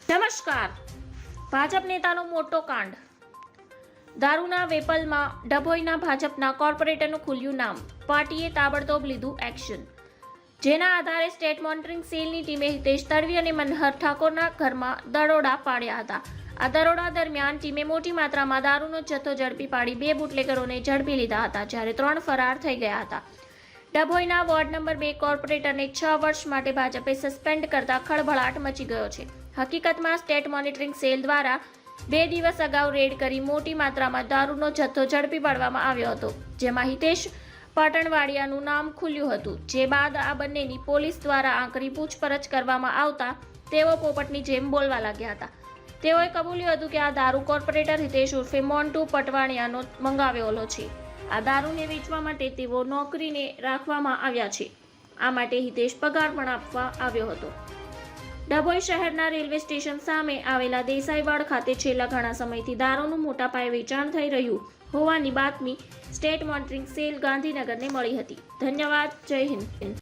નમસ્કાર. ભાજપ નેતાનો મોટો કાંડ. દારૂના વેપલમાં ડભોઈના ભાજપના કોર્પોરેટરનું ખુલ્યું નામ. પાર્ટીએ તાબડતોબ લીધું એક્શન, જેના આધારે સ્ટેટ મોનિટરિંગ સેલની ટીમે હિતેશ તડવી અને મનહર ઠાકોરના ઘરમાં દરોડા પાડ્યા હતા. આ દરોડા દરમિયાન ટીમે મોટી માત્રામાં દારૂનો જથ્થો ઝડપી પાડી 2 બુટલેગરોને ઝડપી લીધા હતા, જ્યારે 3 ફરાર થઈ ગયા હતા. ડભોઈના વોર્ડ નંબર 2 કોર્પોરેટરને 6 વર્ષ માટે ભાજપે સસ્પેન્ડ કરતા ખળભળાટ મચી ગયો છે. હકીકતમાં સ્ટેટ મોનિટરિંગ સેલ દ્વારા 2 દિવસ અગાઉ રેડ કરી મોટી માત્રામાં દારૂનો જથ્થો ઝડપી પાડવામાં આવ્યો હતો, જેમાં હિતેશ પાટણવાડિયાનું નામ ખુલ્યું હતું. જે બાદ આ બંનેની પોલીસ દ્વારા આકરી પૂછપરછ કરવામાં આવતા તેઓ પોપટની જેમ બોલવા લાગ્યા હતા. તેઓએ કબૂલ્યું હતું કે આ દારૂ કોર્પોરેટર હિતેશ ઉર્ફે મોન્ટુ પટવાણિયાનો મંગાવેલો છે. આ દારૂને વેચવા માટે તેઓ નોકરીને રાખવામાં આવ્યા છે. આ માટે હિતેશ પગાર પણ આપવા આવ્યો હતો. ડભોઈ શહેરના રેલવે સ્ટેશન સામે આવેલા દેસાઈવાડ ખાતે છેલ્લા ઘણા સમયથી દારૂનું મોટા પાયે વેચાણ થઈ રહ્યું હોવાની બાતમી સ્ટેટ મોનિટરિંગ સેલ ગાંધીનગરને મળી હતી. ધન્યવાદ. જય હિન્દ.